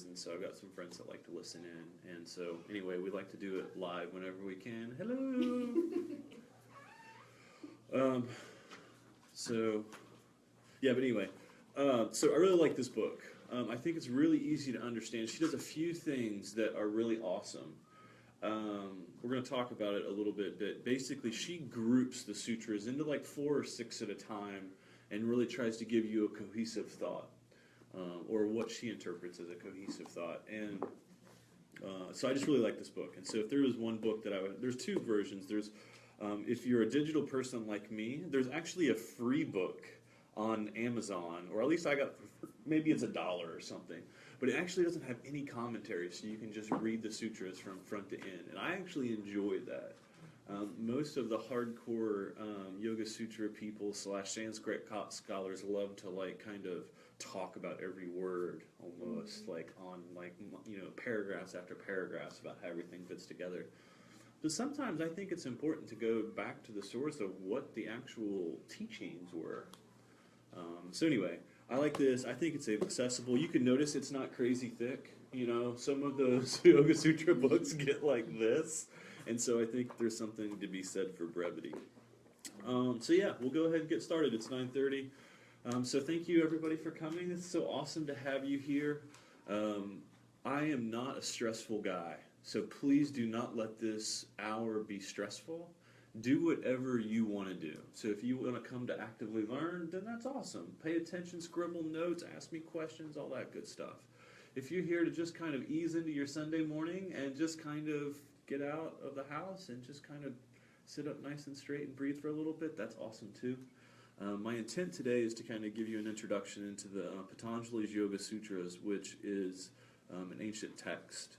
classes, and so I've got some friends that like to listen in. And so anyway, we like to do it live whenever we can. Hello. So yeah, but anyway, so I really like this book. I think it's really easy to understand. She does a few things that are really awesome. We're going to talk about it a little bit, but basically she groups the sutras into like 4 or 6 at a time and really tries to give you a cohesive thought, or what she interprets as a cohesive thought. And so I just really like this book. And so if there was one book that I would, there's 2 versions. There's, if you're a digital person like me, there's actually a free book on Amazon, or at least I got, maybe it's $1 or something, but it actually doesn't have any commentary, so you can just read the sutras from front to end, and I actually enjoyed that. Most of the hardcore Yoga Sutra people / Sanskrit scholars love to like kind of talk about every word almost, like on like, you know, paragraphs after paragraphs about how everything fits together. But sometimes I think it's important to go back to the source of what the actual teachings were. So anyway, I like this. I think it's accessible. You can notice it's not crazy thick. You know, some of those Yoga Sutra books get like this. And so I think there's something to be said for brevity. So yeah, we'll go ahead and get started. It's 9:30. So thank you everybody for coming. It's so awesome to have you here. I am not a stressful guy. So please do not let this hour be stressful. Do whatever you want to do. So if you want to come to actively learn, then that's awesome. Pay attention, scribble notes, ask me questions, all that good stuff. If you're here to just kind of ease into your Sunday morning and just kind of get out of the house and just kind of sit up nice and straight and breathe for a little bit, that's awesome too. My intent today is to kind of give you an introduction into the Patanjali's Yoga Sutras, which is an ancient text.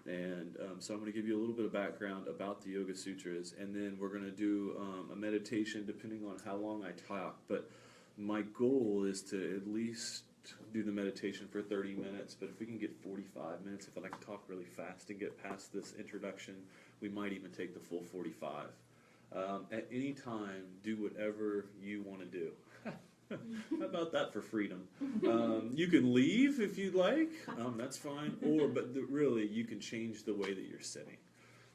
And so I'm going to give you a little bit of background about the Yoga Sutras, and then we're going to do a meditation depending on how long I talk. But my goal is to at least do the meditation for 30 minutes, but if we can get 45 minutes, if I can talk really fast and get past this introduction, we might even take the full 45. At any time, do whatever you want to do. How about that for freedom? You can leave if you'd like. That's fine. But really, you can change the way that you're sitting.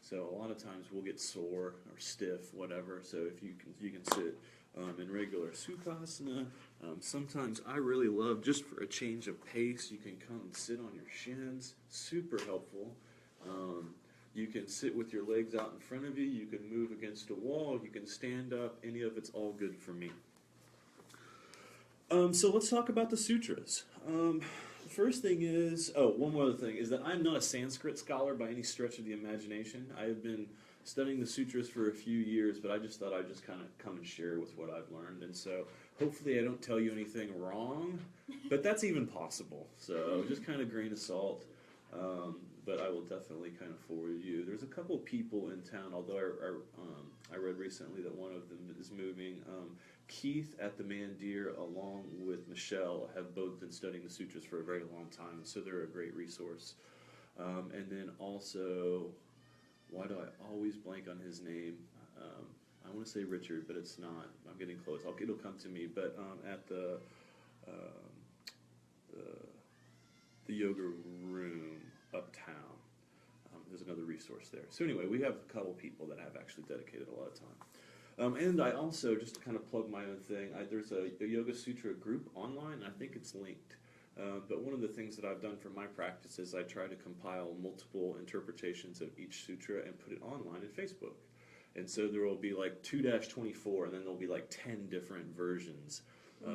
So a lot of times we'll get sore or stiff, whatever. So if you can sit in regular sukhasana. Sometimes I really love, just for a change of pace, you can come and sit on your shins. Super helpful. You can sit with your legs out in front of you. You can move against a wall. You can stand up. Any of it's all good for me. So let's talk about the sutras. The first thing is, one more other thing, is that I'm not a Sanskrit scholar by any stretch of the imagination. I have been studying the sutras for a few years, but I just thought I'd just kind of come and share with what I've learned. And so hopefully I don't tell you anything wrong, but that's even possible. So just kind of grain of salt. But I will definitely kind of forward you. There's a couple of people in town, although I read recently that one of them is moving. Keith at the Mandir, along with Michelle, have both been studying the sutras for a very long time, so they're a great resource. And then also, why do I always blank on his name? I want to say Richard, but it's not. I'm getting close. It'll come to me. But at the yoga room uptown, there's another resource there. So anyway, we have a couple people that have actually dedicated a lot of time. And I also, just to kind of plug my own thing, there's a Yoga Sutra group online. I think it's linked. But one of the things that I've done for my practice is I try to compile multiple interpretations of each sutra and put it online in Facebook. And so there will be like 2-24, and then there'll be like 10 different versions,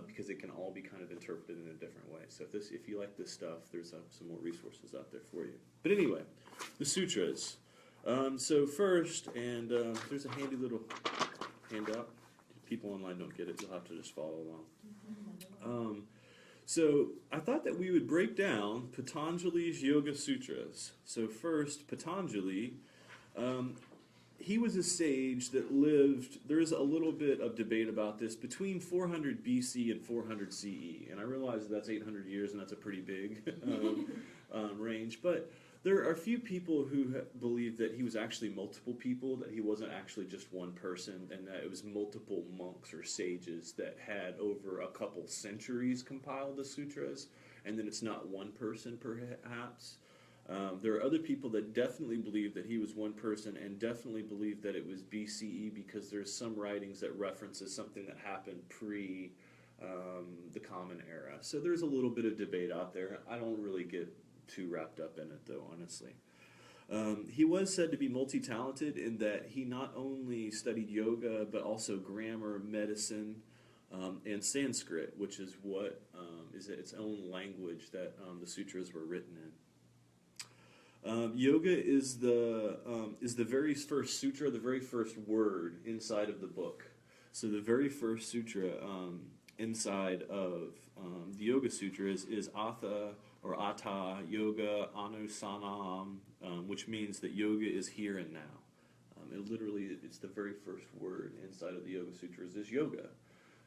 because it can all be kind of interpreted in a different way. So if you like this stuff, there's some more resources out there for you. But anyway, the sutras. So first, and there's a handy little handout. People online don't get it. You'll have to just follow along. So I thought that we would break down Patanjali's Yoga Sutras. So first, Patanjali, he was a sage that lived, there's a little bit of debate about this, between 400 BC and 400 CE. And I realize that's 800 years, and that's a pretty big range. But there are a few people who believe that he was actually multiple people, that he wasn't actually just one person, and that it was multiple monks or sages that had over a couple centuries compiled the sutras. and then it's not one person perhaps. There are other people that definitely believe that he was one person and definitely believe that it was BCE because there's some writings that references something that happened pre the Common Era. So there's a little bit of debate out there. I don't really get too wrapped up in it though, honestly. He was said to be multi-talented in that he not only studied yoga but also grammar, medicine, and Sanskrit, which is what is its own language that the sutras were written in. Yoga is the very first sutra, the very first word inside of the book. So the very first sutra inside of the Yoga Sutra is Atha or Atta Yoga Anusanam, which means that yoga is here and now. It's the very first word inside of the Yoga Sutras is yoga.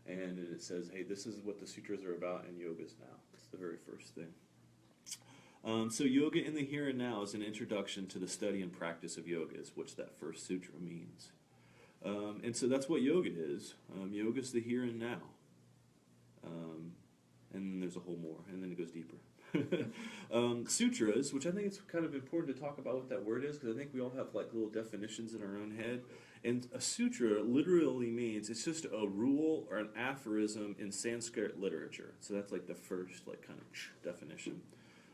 And it says, hey, this is what the sutras are about, and yoga's now. It's the very first thing. So yoga in the here and now is an introduction to the study and practice of yoga, is what that first sutra means. And so that's what yoga is. Yoga is the here and now. And then there's a whole more, and then it goes deeper. Sutras, which I think it's kind of important to talk about what that word is, because I think we all have like little definitions in our own head. And a sutra literally means it's just a rule or an aphorism in Sanskrit literature. So that's like the first like kind of definition.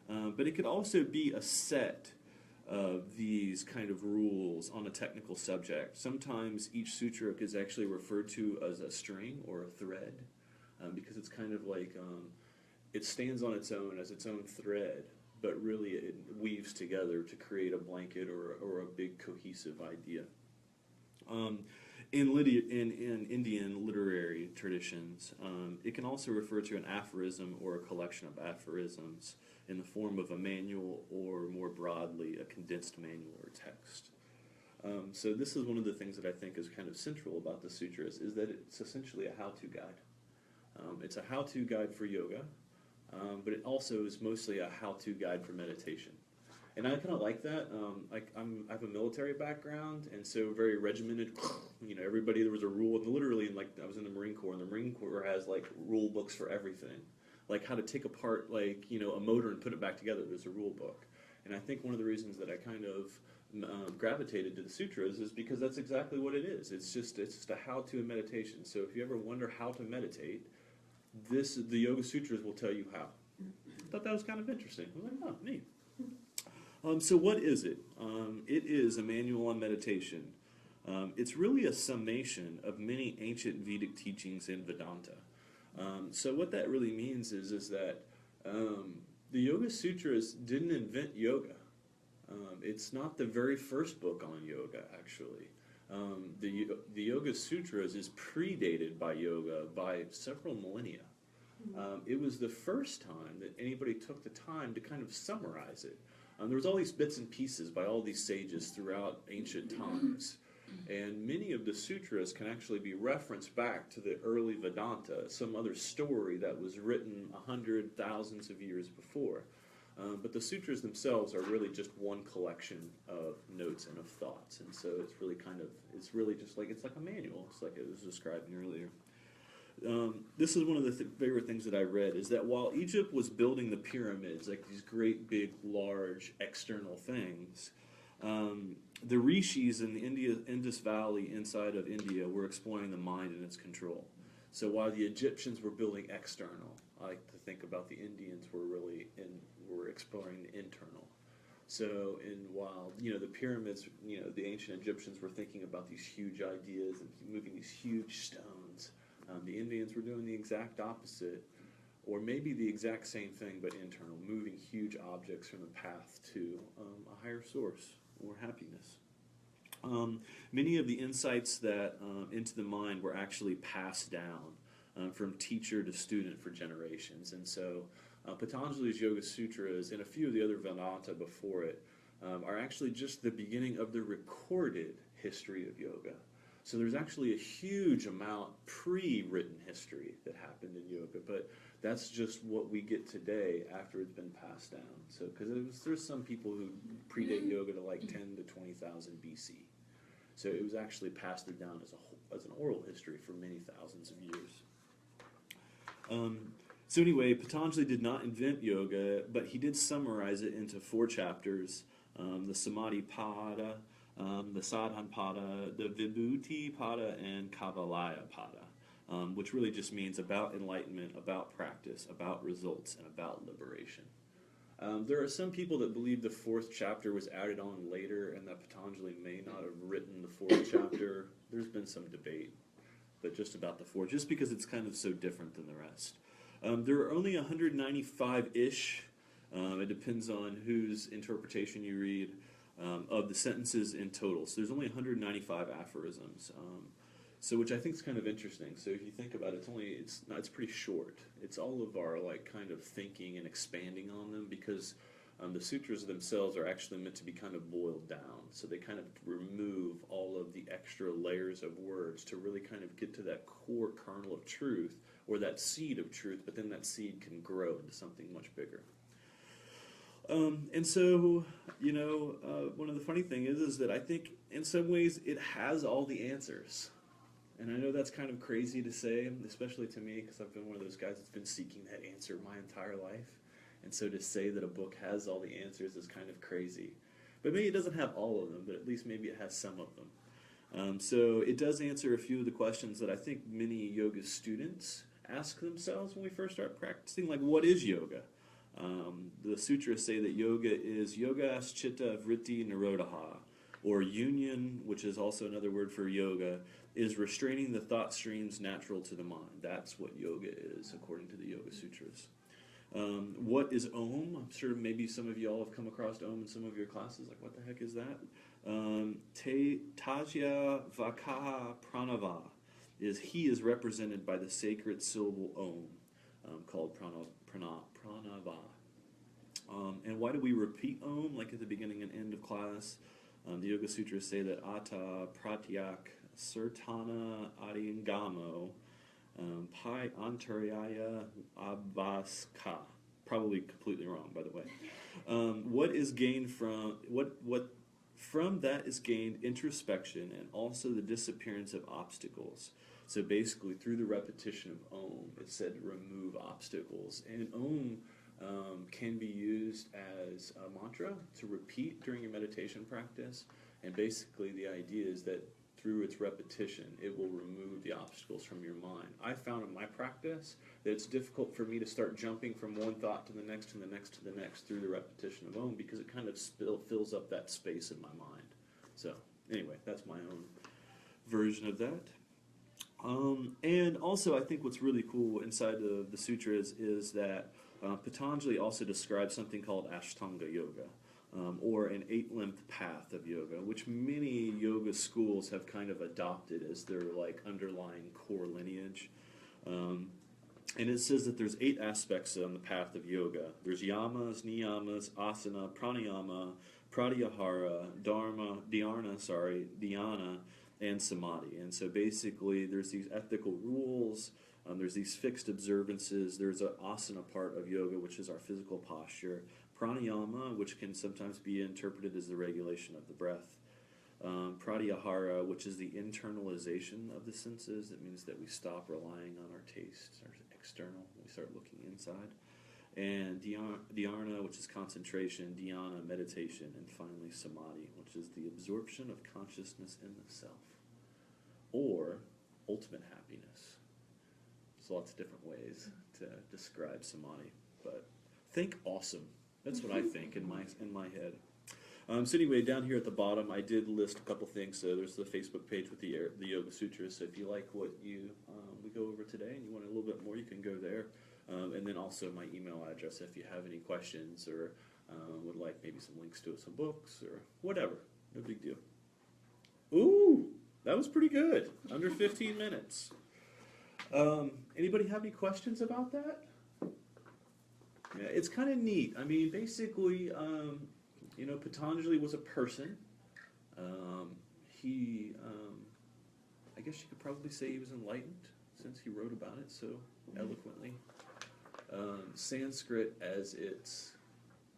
But it could also be a set of these kind of rules on a technical subject. Sometimes each sutra is actually referred to as a string or a thread, because it's kind of like it stands on its own as its own thread, but really it weaves together to create a blanket or a big cohesive idea. In Indian literary traditions, it can also refer to an aphorism or a collection of aphorisms in the form of a manual or, more broadly, a condensed manual or text. So this is one of the things that I think is kind of central about the sutras, is that it's essentially a how-to guide. It's a how-to guide for yoga, but it also is mostly a how-to guide for meditation. And I kind of like that. I have a military background, and so very regimented. Everybody, there was a rule. And literally, I was in the Marine Corps, and the Marine Corps has like rule books for everything, like how to take apart a motor and put it back together. There's a rule book, and I think one of the reasons that I kind of gravitated to the sutras is because that's exactly what it is. It's just a how-to in meditation. So if you ever wonder how to meditate, the Yoga Sutras will tell you how. I thought that was kind of interesting. I was like, oh, neat. So what is it? It is a manual on meditation. It's really a summation of many ancient Vedic teachings in Vedanta. So what that really means is that the Yoga Sutras didn't invent yoga. It's not the very first book on yoga, actually. The Yoga Sutras is predated by yoga by several millennia. It was the first time that anybody took the time to kind of summarize it. There was all these bits and pieces by all these sages throughout ancient times. And many of the sutras can actually be referenced back to the early Vedanta, some other story that was written 100, thousands of years before. But the sutras themselves are really just one collection of notes and of thoughts. And so it's really just like, it's like a manual. It's like it was describing earlier. This is one of the favorite things that I read, is that while Egypt was building the pyramids, like these great, big, large external things, the rishis in the Indus Valley inside of India were exploring the mind and its control. So while the Egyptians were building external, I like to think about the Indians were exploring the internal. So, while the pyramids, the ancient Egyptians were thinking about these huge ideas and moving these huge stones, the Indians were doing the exact opposite, or maybe the exact same thing but internal, moving huge objects from the path to a higher source or happiness. Many of the insights that into the mind were actually passed down from teacher to student for generations. And so Patanjali's Yoga Sutras and a few of the other Vedanta before it are actually just the beginning of the recorded history of yoga. So there's actually a huge amount pre-written history that happened in yoga, but that's just what we get today after it's been passed down. So because there's some people who predate yoga to like 10 to 20,000 BC. So it was actually passed down as an oral history for many thousands of years. So anyway, Patanjali did not invent yoga, but he did summarize it into 4 chapters: the Samadhi Pada, the Sadhan Pada, the Vibhuti Pada, and Kavalaya Pada, which really just means about enlightenment, about practice, about results, and about liberation. There are some people that believe the 4th chapter was added on later and that Patanjali may not have written the 4th chapter. There's been some debate, but just about the 4th, just because it's kind of so different than the rest. There are only 195-ish, it depends on whose interpretation you read, of the sentences in total. So there's only 195 aphorisms, so which I think is kind of interesting. So if you think about it, it's pretty short. It's all of our like kind of thinking and expanding on them, because the sutras themselves are actually meant to be kind of boiled down. So they kind of remove all of the extra layers of words to really kind of get to that core kernel of truth, or that seed of truth, but then that seed can grow into something much bigger. And so, one of the funny things is that I think in some ways it has all the answers. And I know that's kind of crazy to say, especially to me, because I've been one of those guys that's been seeking that answer my entire life. And so to say that a book has all the answers is kind of crazy. But maybe it doesn't have all of them, but at least maybe it has some of them. So it does answer a few of the questions that I think many yoga students ask themselves when we first start practicing, like, what is yoga? The sutras say that yoga is yogas chitta vritti nirodha, or union, which is also another word for yoga, is restraining the thought streams natural to the mind. That's what yoga is, according to the Yoga Sutras. What is Om? I'm sure maybe some of you all have come across Om in some of your classes. Like, what the heck is that? Tajya Vakaha Pranava he is represented by the sacred syllable Om, called Pranava. And why do we repeat Om, like at the beginning and end of class? The Yoga Sutras say that Ata Pratyak Sartana Adiyangamo Pai Antaryaya Abhaska. Probably completely wrong, by the way. What is gained from what from that is gained introspection and also the disappearance of obstacles. So basically, through the repetition of Om, it's said to remove obstacles. And Om can be used as a mantra to repeat during your meditation practice. And basically, the idea is that through its repetition, it will remove the obstacles from your mind. I found in my practice that it's difficult for me to start jumping from one thought to the next, to the next, to the next through the repetition of Om, because it kind of fills up that space in my mind. So anyway, that's my own version of that. And also, I think what's really cool inside of the sutras is that Patanjali also describes something called Ashtanga Yoga, or an 8-limbed path of yoga, which many yoga schools have kind of adopted as their like underlying core lineage. And it says that there's 8 aspects on the path of yoga. There's yamas, niyamas, asana, pranayama, pratyahara, dhyana, and samadhi. And so basically there's these ethical rules, there's these fixed observances, there's an asana part of yoga, which is our physical posture, pranayama, which can sometimes be interpreted as the regulation of the breath, pratyahara, which is the internalization of the senses. That means that we stop relying on our taste, our external, we start looking inside. And dhyana, which is concentration, dhyana, meditation, and finally samadhi, which is the absorption of consciousness in the self, or ultimate happiness. There's lots of different ways to describe samadhi, but think awesome. That's what I think in my head. So anyway, down here at the bottom, I did list a couple things. So there's the Facebook page with the Yoga Sutras. So if you like what we go over today and you want a little bit more, you can go there. And then also my email address if you have any questions or would like maybe some links to some books or whatever. No big deal. Ooh, that was pretty good. Under 15 minutes. Anybody have any questions about that? Yeah, it's kind of neat. I mean, basically, Patanjali was a person. I guess you could probably say he was enlightened since he wrote about it so eloquently. Sanskrit as its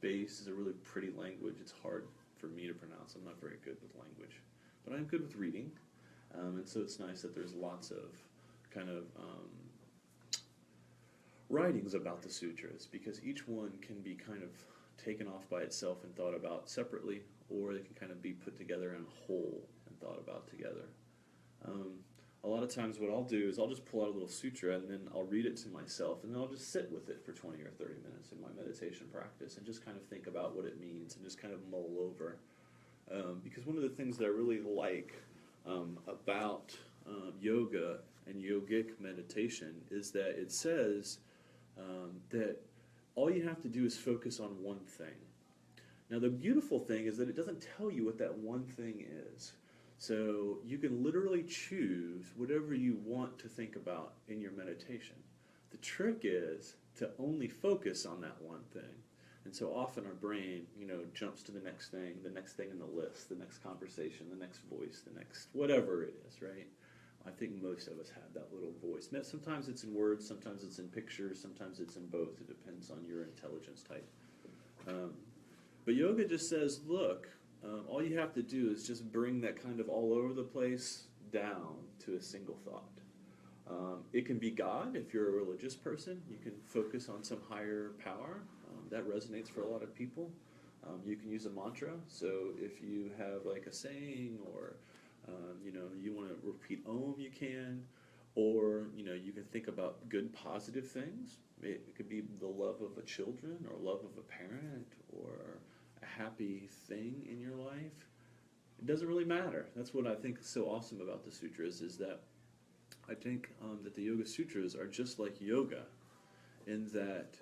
base is a really pretty language. It's hard for me to pronounce. I'm not very good with language, but I'm good with reading. And so it's nice that there's lots of kind of writings about the sutras, because each one can be kind of taken off by itself and thought about separately, or they can kind of be put together in a whole and thought about together. A lot of times what I'll do is I'll just pull out a little sutra and then I'll read it to myself, and then I'll just sit with it for 20 or 30 minutes in my meditation practice and just kind of think about what it means and just kind of mull over. Because one of the things that I really like about yoga and yogic meditation is that it says that all you have to do is focus on one thing. Now the beautiful thing is that it doesn't tell you what that one thing is. So you can literally choose whatever you want to think about in your meditation. The trick is to only focus on that one thing. And so often our brain, jumps to the next thing in the list, the next conversation, the next voice, the next whatever it is, right? I think most of us have that little voice. Sometimes it's in words, sometimes it's in pictures, sometimes it's in both. It depends on your intelligence type. But yoga just says, look, all you have to do is just bring that kind of all over the place down to a single thought. It can be God if you're a religious person. You can focus on some higher power. That resonates for a lot of people. You can use a mantra. So if you have like a saying or you want to repeat Om, you can. Or you can think about good positive things. It could be the love of a children or love of a parent or a happy thing in your life. It doesn't really matter. That's what I think is so awesome about the sutras, is that I think that the Yoga Sutras are just like yoga in that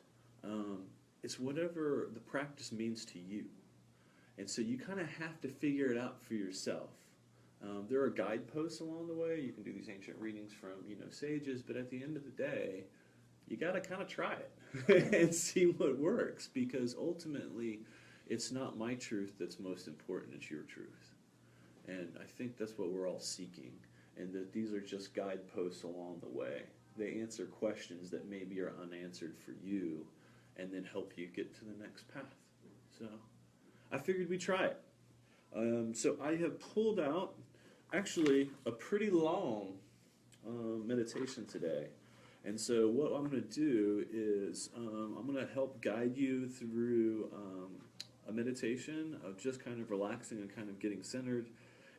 it's whatever the practice means to you. And so you kind of have to figure it out for yourself. There are guideposts along the way. You can do these ancient readings from sages, but at the end of the day, you got to kind of try it and see what works, because ultimately it's not my truth that's most important, it's your truth. And I think that's what we're all seeking, and that these are just guideposts along the way. They answer questions that maybe are unanswered for you and then help you get to the next path. So I figured we'd try it. So I have pulled out actually a pretty long meditation today. And so what I'm going to do is I'm going to help guide you through a meditation of just kind of relaxing and kind of getting centered.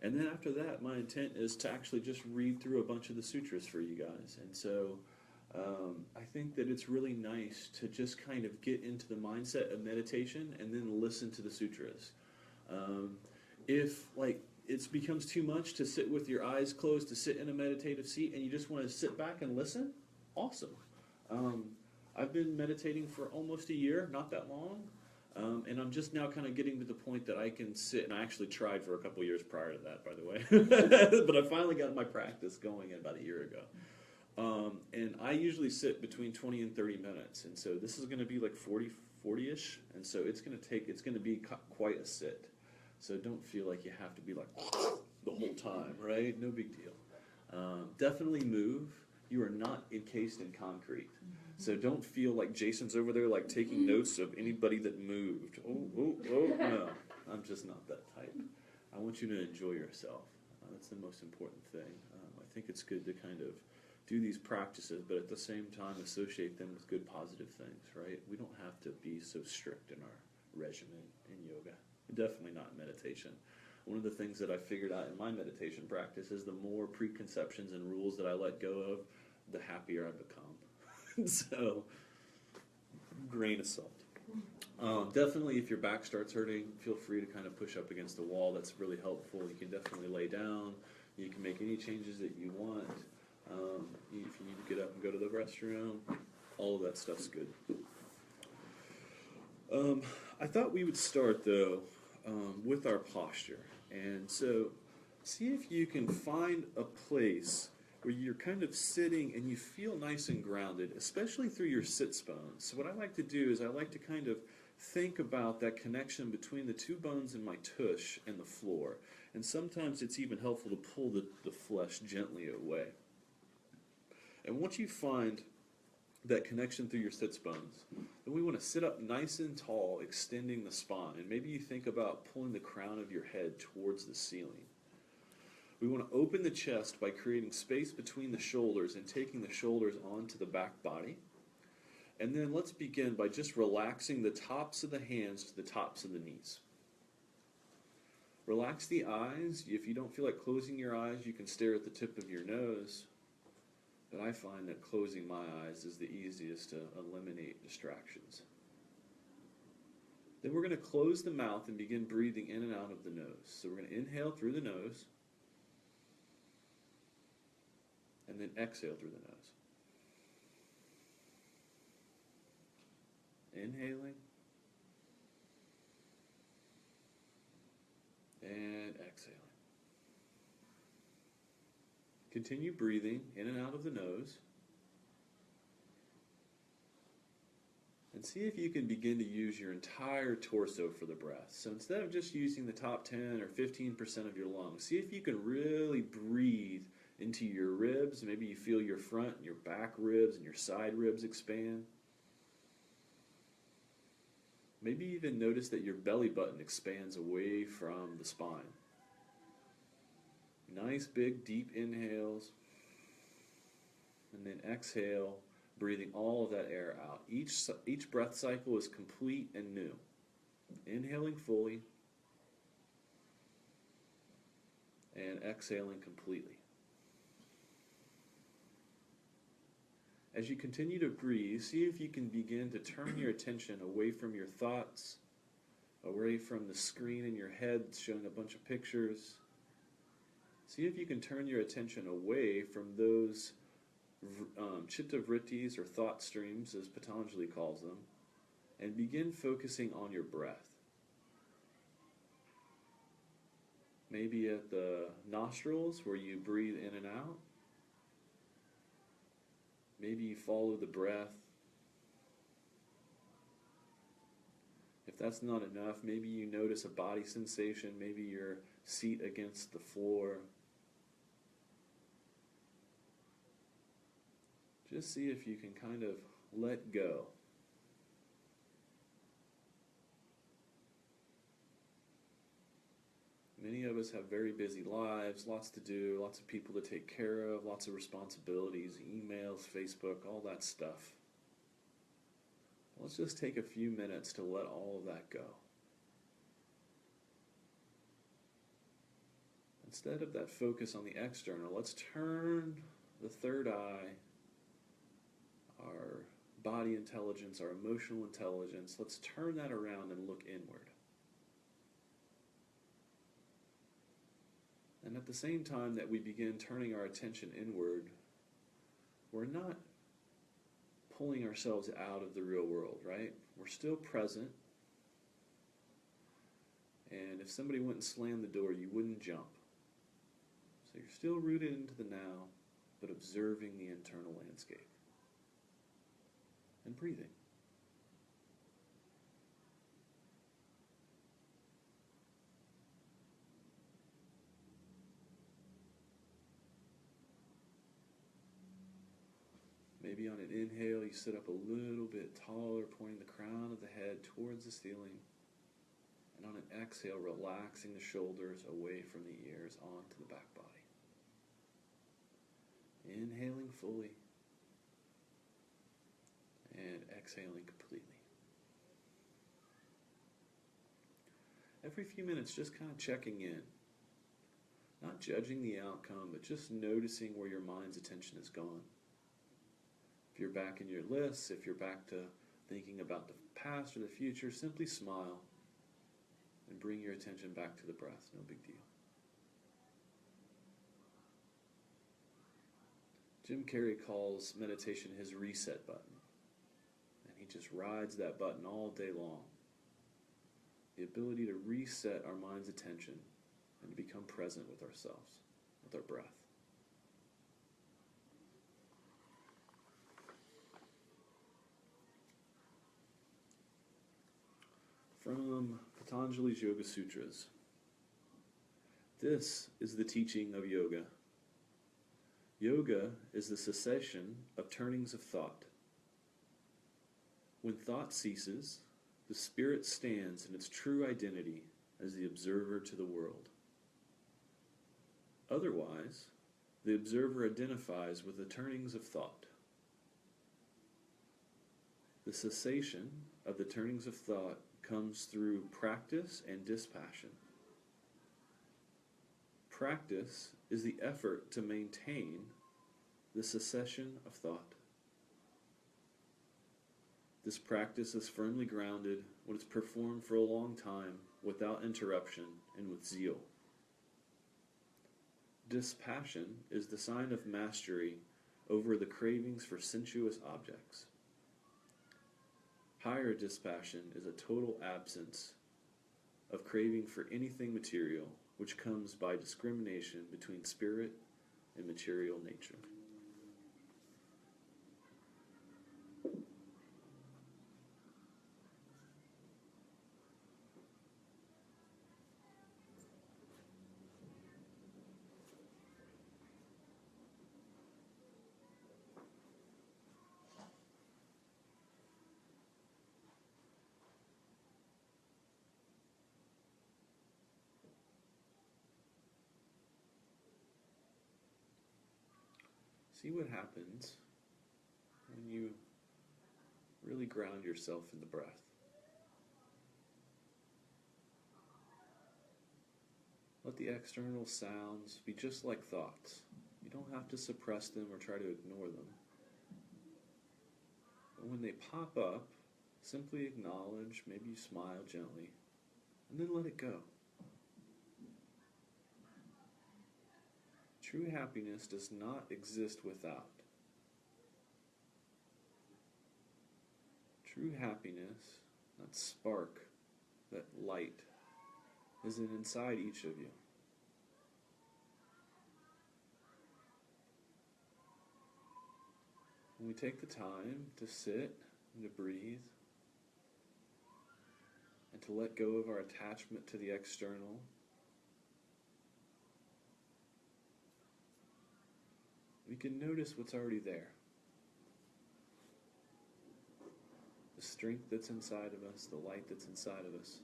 And then after that, my intent is to actually just read through a bunch of the sutras for you guys. And so I think that it's really nice to just kind of get into the mindset of meditation and then listen to the sutras. If it becomes too much to sit with your eyes closed, to sit in a meditative seat, and you just want to sit back and listen, awesome. I've been meditating for almost a year, not that long, and I'm just now kind of getting to the point that I can sit, and I actually tried for a couple years prior to that, by the way, but I finally got my practice going about a year ago. And I usually sit between 20 and 30 minutes, and so this is going to be like 40-ish, and so it's going to be quite a sit. So don't feel like you have to be like the whole time, right? No big deal. Definitely move. You are not encased in concrete. So don't feel like Jason's over there like taking notes of anybody that moved. Oh, no. I'm just not that type. I want you to enjoy yourself. That's the most important thing. I think it's good to kind of do these practices, but at the same time associate them with good positive things, right? We don't have to be so strict in our regimen in yoga. Definitely not in meditation. One of the things that I figured out in my meditation practice is the more preconceptions and rules that I let go of, the happier I become. So, grain of salt. Definitely, if your back starts hurting, feel free to kind of push up against the wall. That's really helpful. You can definitely lay down. You can make any changes that you want. If you need to get up and go to the restroom, all of that stuff's good. I thought we would start, though, with our posture. And so see if you can find a place where you're kind of sitting and you feel nice and grounded, especially through your sits bones. So what I like to do is I like to kind of think about that connection between the two bones in my tush and the floor. And sometimes it's even helpful to pull the flesh gently away. And once you find that connection through your sits bones, then we want to sit up nice and tall, extending the spine. And maybe you think about pulling the crown of your head towards the ceiling. We want to open the chest by creating space between the shoulders and taking the shoulders onto the back body. And then let's begin by just relaxing the tops of the hands to the tops of the knees. Relax the eyes. If you don't feel like closing your eyes, you can stare at the tip of your nose. But I find that closing my eyes is the easiest to eliminate distractions. Then we're going to close the mouth and begin breathing in and out of the nose. So we're going to inhale through the nose and then exhale through the nose. Inhaling and exhaling. Continue breathing in and out of the nose. And see if you can begin to use your entire torso for the breath. So instead of just using the top 10 or 15% of your lungs, see if you can really breathe into your ribs. Maybe you feel your front and your back ribs and your side ribs expand. Maybe even notice that your belly button expands away from the spine. Nice big deep inhales. And then exhale, breathing all of that air out. Each breath cycle is complete and new. Inhaling fully and exhaling completely. As you continue to breathe, see if you can begin to turn your attention away from your thoughts, away from the screen in your head showing a bunch of pictures. See if you can turn your attention away from those chitta vrittis, or thought streams, as Patanjali calls them, and begin focusing on your breath. Maybe at the nostrils where you breathe in and out. Maybe you follow the breath. If that's not enough, maybe you notice a body sensation, maybe your seat against the floor. Just see if you can kind of let go. Many of us have very busy lives, lots to do, lots of people to take care of, lots of responsibilities, emails, Facebook, all that stuff. Let's just take a few minutes to let all of that go. Instead of that focus on the external, let's turn the third eye, our body intelligence, our emotional intelligence, let's turn that around and look inward. And at the same time that we begin turning our attention inward, we're not pulling ourselves out of the real world, right? We're still present. And if somebody went and slammed the door, you wouldn't jump. So you're still rooted into the now, but observing the internal landscape. And breathing. Maybe on an inhale, you sit up a little bit taller, pointing the crown of the head towards the ceiling. And on an exhale, relaxing the shoulders away from the ears onto the back body. Inhaling fully. And exhaling completely. Every few minutes, just kind of checking in. Not judging the outcome, but just noticing where your mind's attention has gone. If you're back in your lists, if you're back to thinking about the past or the future, simply smile and bring your attention back to the breath. No big deal. Jim Carrey calls meditation his reset button. And he just rides that button all day long. The ability to reset our mind's attention and to become present with ourselves, with our breath. From Patanjali's Yoga Sutras. This is the teaching of yoga. Yoga is the cessation of turnings of thought. When thought ceases, the spirit stands in its true identity as the observer to the world. Otherwise, the observer identifies with the turnings of thought. The cessation of the turnings of thought comes through practice and dispassion. Practice is the effort to maintain the cessation of thought. This practice is firmly grounded when it's performed for a long time without interruption and with zeal. Dispassion is the sign of mastery over the cravings for sensuous objects. Higher dispassion is a total absence of craving for anything material, which comes by discrimination between spirit and material nature. See what happens when you really ground yourself in the breath. Let the external sounds be just like thoughts. You don't have to suppress them or try to ignore them. But when they pop up, simply acknowledge, maybe you smile gently, and then let it go. True happiness does not exist without. True happiness, that spark, that light, is inside each of you. When we take the time to sit and to breathe and to let go of our attachment to the external, we can notice what's already there. The strength that's inside of us, the light that's inside of us.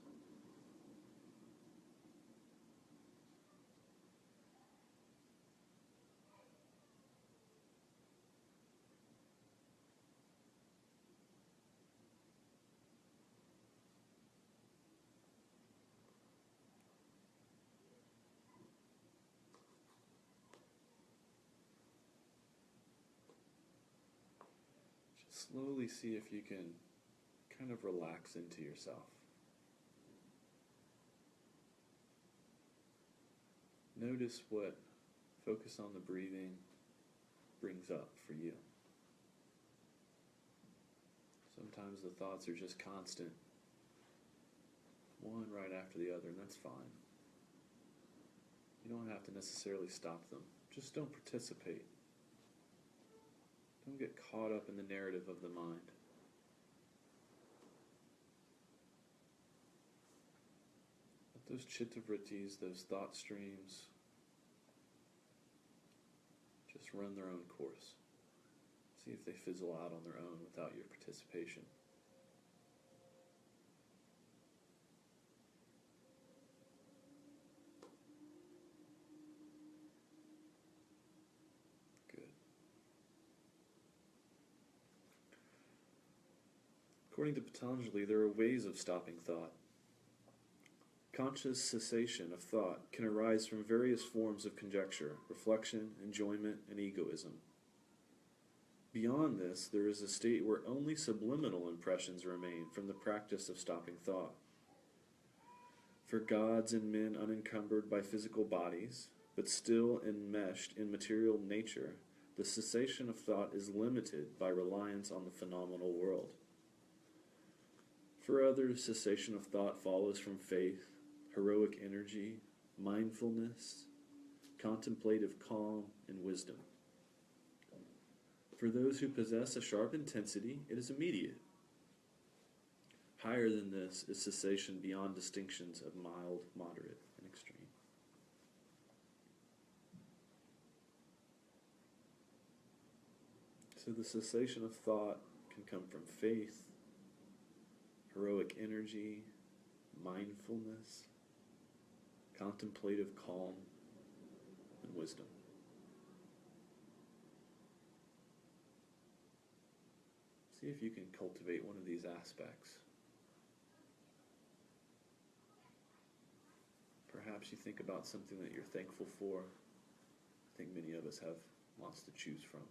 Slowly see if you can kind of relax into yourself. Notice what focus on the breathing brings up for you. Sometimes the thoughts are just constant, one right after the other, and that's fine. You don't have to necessarily stop them. Just don't participate. Don't get caught up in the narrative of the mind. Let those chittavrittis, those thought streams, just run their own course. See if they fizzle out on their own without your participation. According to Patanjali, there are ways of stopping thought. Conscious cessation of thought can arise from various forms of conjecture, reflection, enjoyment, and egoism. Beyond this, there is a state where only subliminal impressions remain from the practice of stopping thought. For gods and men unencumbered by physical bodies, but still enmeshed in material nature, the cessation of thought is limited by reliance on the phenomenal world. For others, cessation of thought follows from faith, heroic energy, mindfulness, contemplative calm, and wisdom. For those who possess a sharp intensity, it is immediate. Higher than this is cessation beyond distinctions of mild, moderate, and extreme. So the cessation of thought can come from faith, heroic energy, mindfulness, contemplative calm, and wisdom. See if you can cultivate one of these aspects. Perhaps you think about something that you're thankful for. I think many of us have lots to choose from.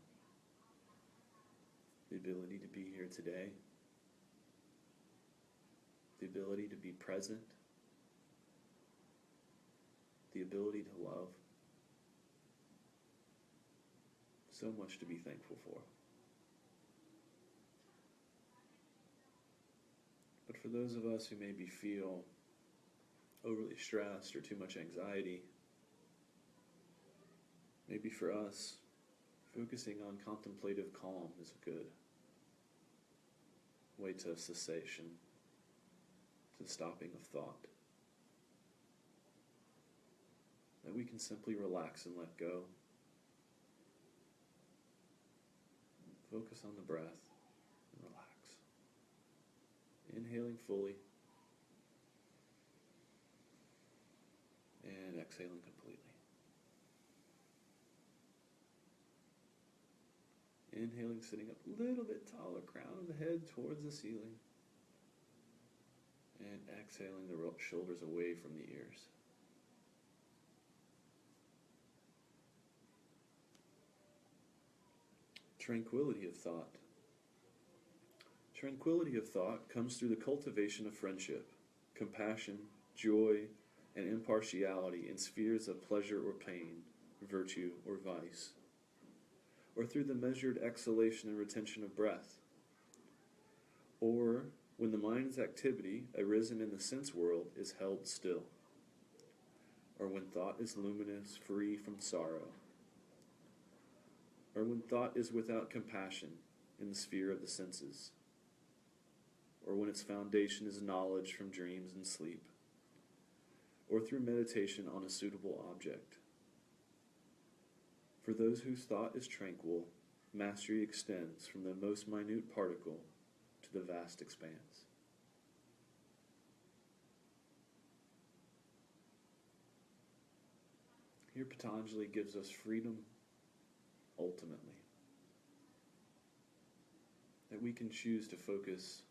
The ability to be here today. The ability to be present. The ability to love. So much to be thankful for. But for those of us who maybe feel overly stressed or too much anxiety, maybe for us, focusing on contemplative calm is a good way to cessation, to the stopping of thought. That we can simply relax and let go. Focus on the breath and relax. Inhaling fully and exhaling completely. Inhaling, sitting up a little bit taller, crown of the head towards the ceiling. And exhaling, the shoulders away from the ears. Tranquility of thought. Tranquility of thought comes through the cultivation of friendship, compassion, joy, and impartiality in spheres of pleasure or pain, virtue or vice, or through the measured exhalation and retention of breath, or when the mind's activity arisen in the sense world is held still, or when thought is luminous, free from sorrow, or when thought is without compassion in the sphere of the senses, or when its foundation is knowledge from dreams and sleep, or through meditation on a suitable object. For those whose thought is tranquil, mastery extends from the most minute particle to the vast expanse. Here Patanjali gives us freedom ultimately. That we can choose to focus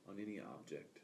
on any object.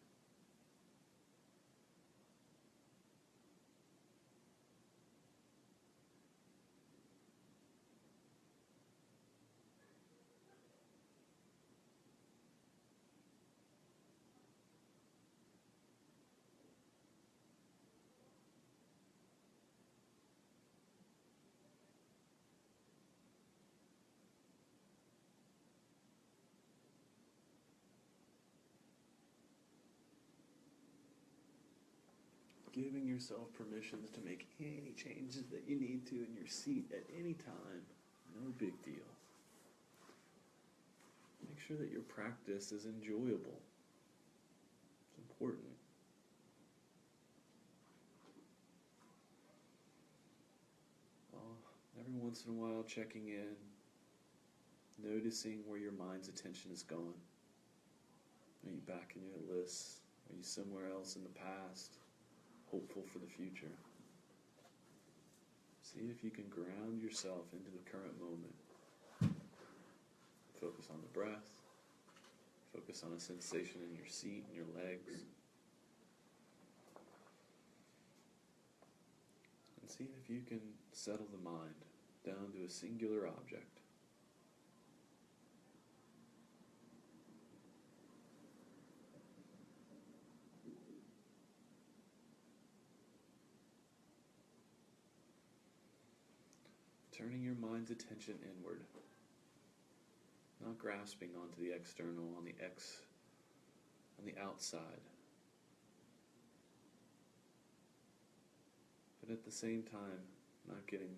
Giving yourself permissions to make any changes that you need to in your seat at any time. No big deal. Make sure that your practice is enjoyable. It's important. Every once in a while checking in, noticing where your mind's attention is going. Are you back in your lists? Are you somewhere else in the past? Hopeful for the future. See if you can ground yourself into the current moment. Focus on the breath. Focus on a sensation in your seat and your legs. And see if you can settle the mind down to a singular object. Turning your mind's attention inward, not grasping onto the external, on the outside, but at the same time, not getting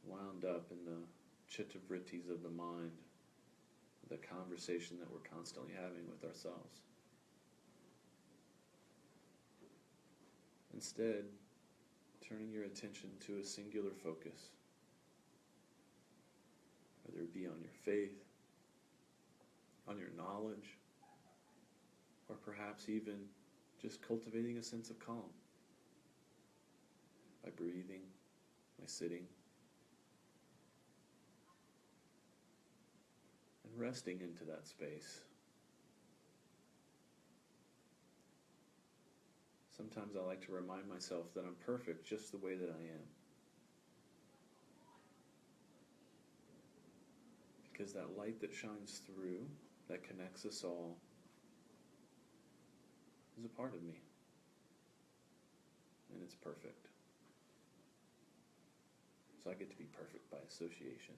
wound up in the chitta-vrittis of the mind, the conversation that we're constantly having with ourselves. Instead, turning your attention to a singular focus. Whether it be on your faith, on your knowledge, or perhaps even just cultivating a sense of calm by breathing, by sitting. And resting into that space. Sometimes I like to remind myself that I'm perfect just the way that I am. Because that light that shines through, that connects us all, is a part of me. And it's perfect. So I get to be perfect by association.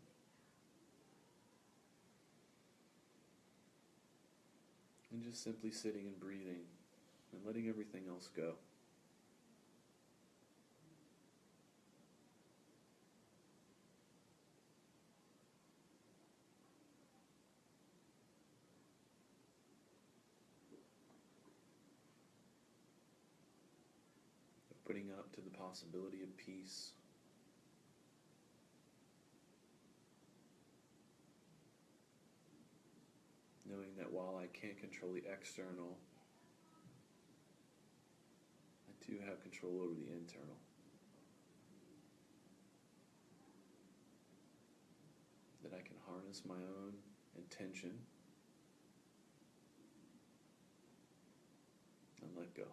And just simply sitting and breathing and letting everything else go. Putting up to the possibility of peace. Knowing that while I can't control the external, I do have control over the internal. That I can harness my own intention and let go.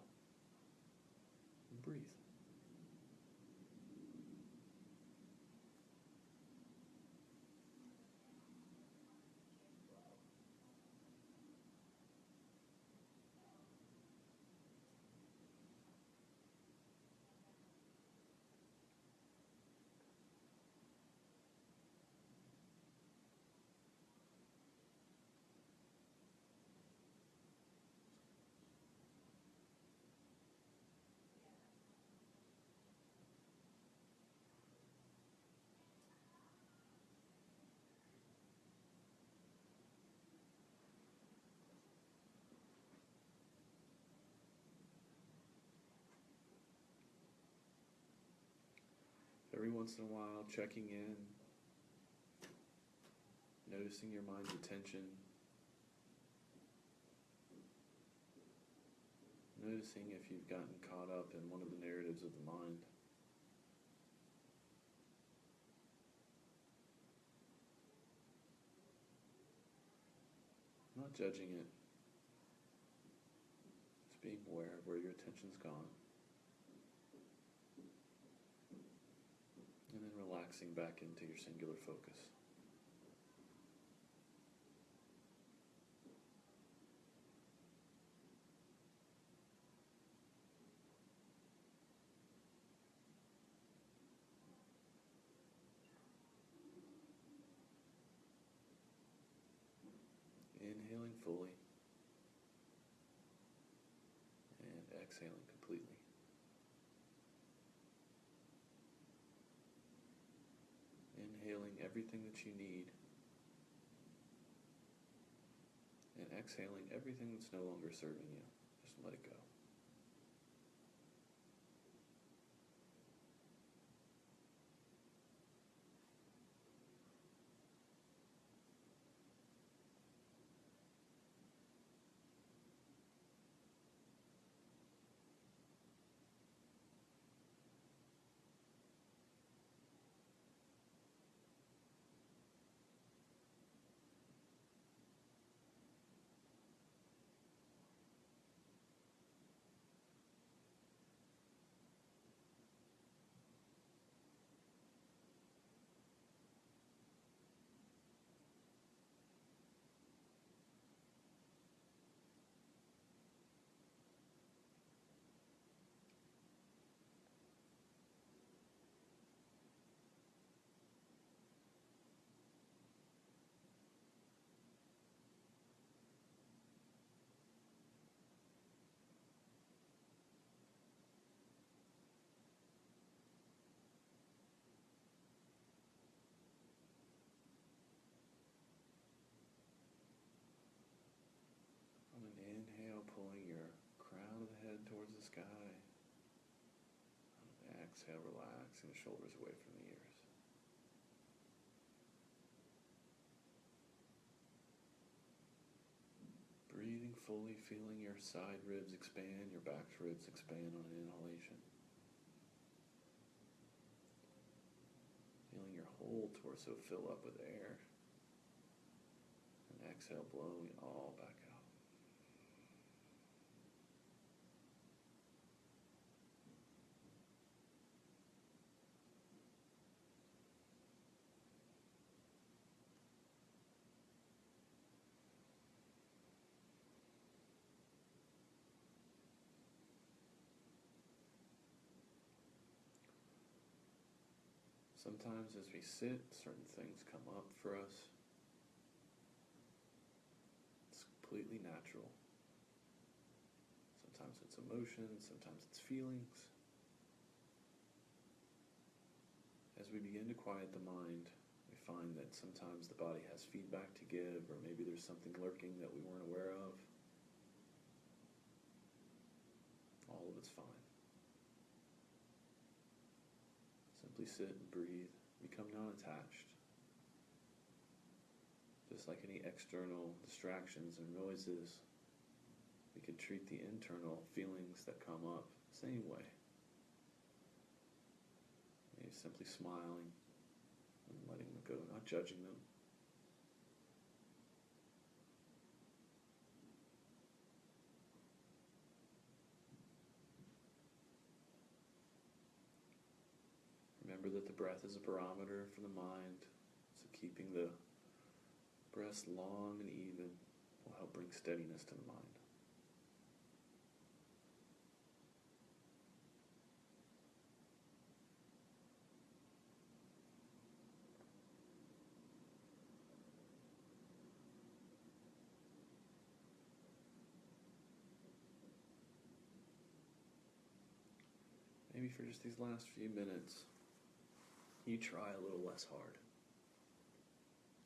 And breathe. Every once in a while, checking in, noticing your mind's attention, noticing if you've gotten caught up in one of the narratives of the mind. Not judging it, just being aware of where your attention's gone. And then relaxing back into your singular focus. Inhaling fully and exhaling completely. Inhaling everything that you need and exhaling everything that's no longer serving you. Just let it go. On an inhale, pulling your crown of the head towards the sky. On an exhale, relaxing the shoulders away from the ears. Breathing fully, feeling your side ribs expand, your back ribs expand on an inhalation. Feeling your whole torso fill up with air. And And exhale, blowing it all back out. Sometimes as we sit, certain things come up for us. It's completely natural. Sometimes it's emotions, sometimes it's feelings. As we begin to quiet the mind, we find that sometimes the body has feedback to give, or maybe there's something lurking that we weren't aware of. All of it's fine. Simply sit and breathe. Become non-attached. Just like any external distractions and noises, we could treat the internal feelings that come up the same way. Maybe simply smiling and letting them go, not judging them. Remember that the breath is a barometer for the mind, so keeping the breath long and even will help bring steadiness to the mind. Maybe for just these last few minutes, you try a little less hard.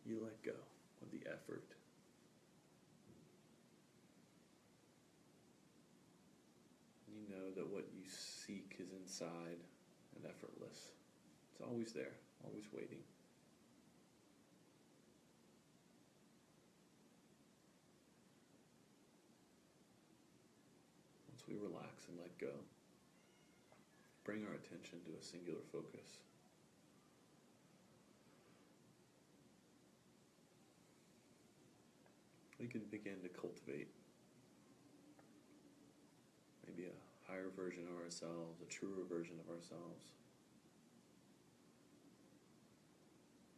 You let go of the effort. You know that what you seek is inside and effortless. It's always there, always waiting. Once we relax and let go, bring our attention to a singular focus. We can begin to cultivate maybe a higher version of ourselves, a truer version of ourselves.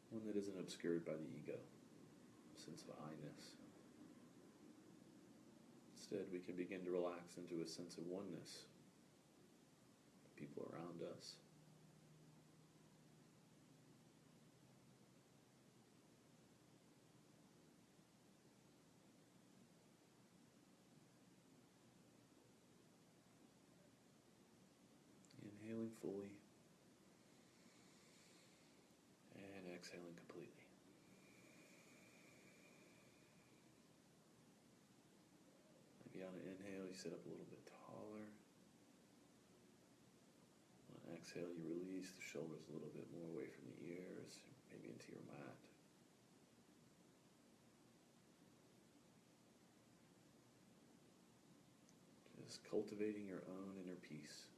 One that isn't obscured by the ego, a sense of I-ness. Instead, we can begin to relax into a sense of oneness with people around us. Inhaling fully and exhaling completely. Maybe on an inhale, you sit up a little bit taller. On an exhale, you release the shoulders a little bit more away from the ears, maybe into your mat. Just cultivating your own inner peace,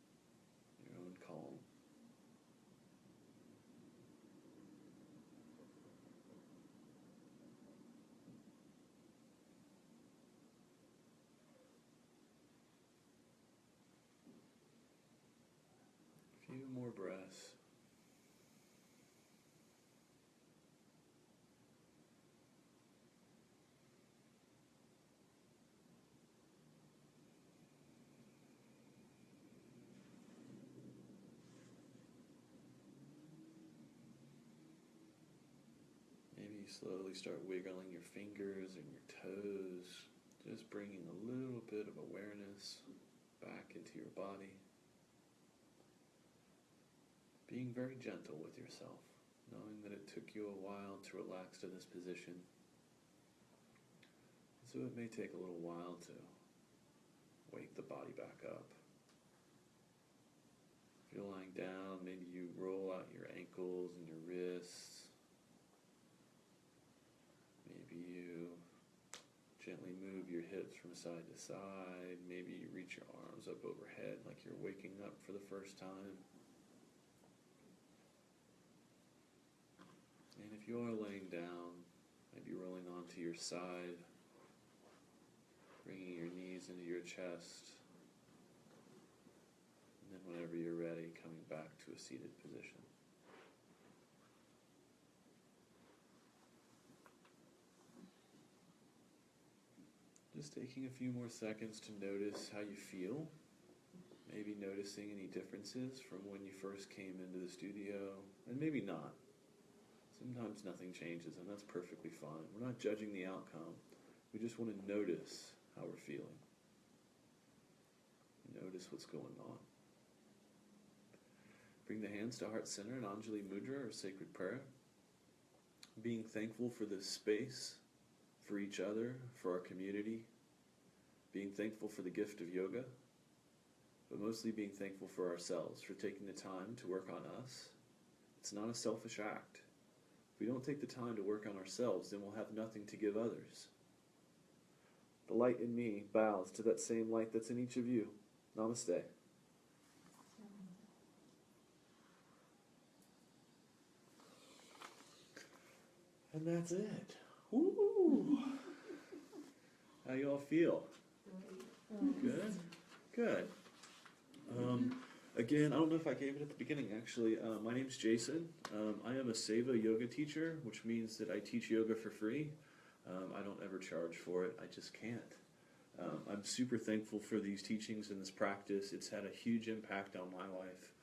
your own calm. A few more breaths. Maybe you slowly start wiggling your fingers and your toes, just bringing a little bit of awareness back into your body. Being very gentle with yourself, knowing that it took you a while to relax to this position. So it may take a little while to wake the body back up. If you're lying down, maybe you roll out your ankles and your wrists. Maybe you gently move your hips from side to side. Maybe you reach your arms up overhead like you're waking up for the first time. And if you are laying down, Maybe rolling onto your side, bringing your knees into your chest, and then whenever you're ready, coming back to a seated position. Just taking a few more seconds to notice how you feel. Maybe noticing any differences from when you first came into the studio, and maybe not. Sometimes nothing changes, and that's perfectly fine. We're not judging the outcome. We just want to notice how we're feeling. Notice what's going on. Bring the hands to heart center in Anjali Mudra or sacred prayer. Being thankful for this space, for each other, for our community. Being thankful for the gift of yoga. But mostly being thankful for ourselves, for taking the time to work on us. It's not a selfish act. If we don't take the time to work on ourselves, then we'll have nothing to give others. The light in me bows to that same light that's in each of you. Namaste. And that's it. Woo! How y'all feel? Good? Good. Again, I don't know if I gave it at the beginning, actually. My name's Jason. I am a Seva yoga teacher, which means that I teach yoga for free. I don't ever charge for it. I just can't. I'm super thankful for these teachings and this practice. It's had a huge impact on my life.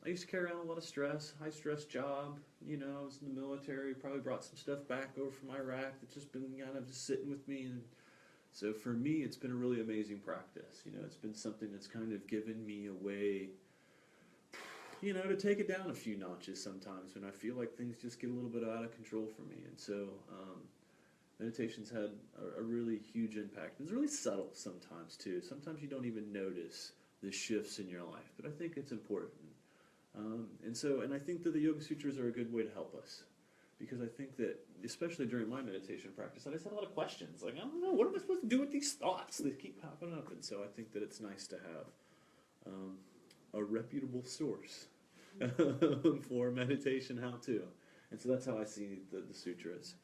I used to carry around a lot of stress, high-stress job. You know, I was in the military, probably brought some stuff back over from Iraq that's just been kind of just sitting with me. And so for me, it's been a really amazing practice. You know, it's been something that's kind of given me a way, you know, to take it down a few notches sometimes when I feel like things just get a little bit out of control for me. And so meditation's had a really huge impact. It's really subtle sometimes, too. Sometimes you don't even notice the shifts in your life, but I think it's important. And I think that the Yoga Sutras are a good way to help us. Because I think that, especially during my meditation practice, I just had a lot of questions. Like, I don't know, what am I supposed to do with these thoughts that keep popping up? And so I think that it's nice to have a reputable source for meditation how-to. And so that's how I see the sutras.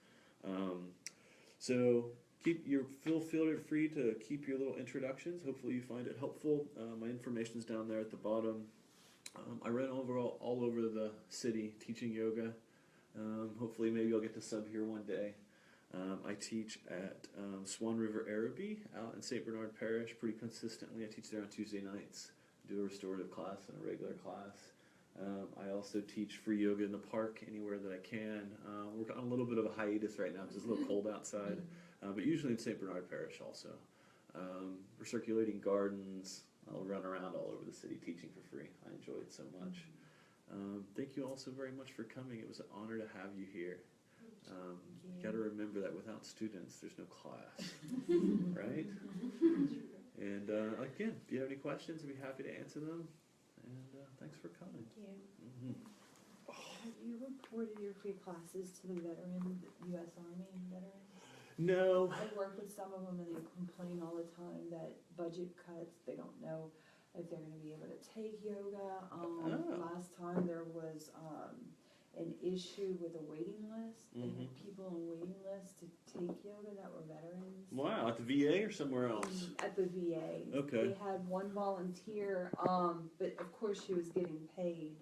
So feel free to keep your little introductions. Hopefully you find it helpful. My information's down there at the bottom. I run all over the city teaching yoga. Hopefully maybe I'll get to sub here one day. I teach at Swan River Araby out in St. Bernard Parish pretty consistently. I teach there on Tuesday nights. Do a restorative class and a regular class. I also teach free yoga in the park anywhere that I can. We're on a little bit of a hiatus right now because it's a little cold outside, but usually in St. Bernard Parish also. We're circulating gardens. I'll run around all over the city teaching for free. I enjoy it so much. Thank you all so very much for coming. It was an honor to have you here. You got to remember that without students, there's no class, right? And again, if you have any questions, I'd be happy to answer them. And thanks for coming. Thank you. Have you reported your free classes to the U.S. Army veterans? No. I work with some of them and they complain all the time that budget cuts, they don't know if they're going to be able to take yoga. Last time there was an issue with a waiting list. They had people on waiting lists to take yoga that were veterans. Wow, at the VA or somewhere else? At the VA. Okay. They had one volunteer, but of course she was getting paid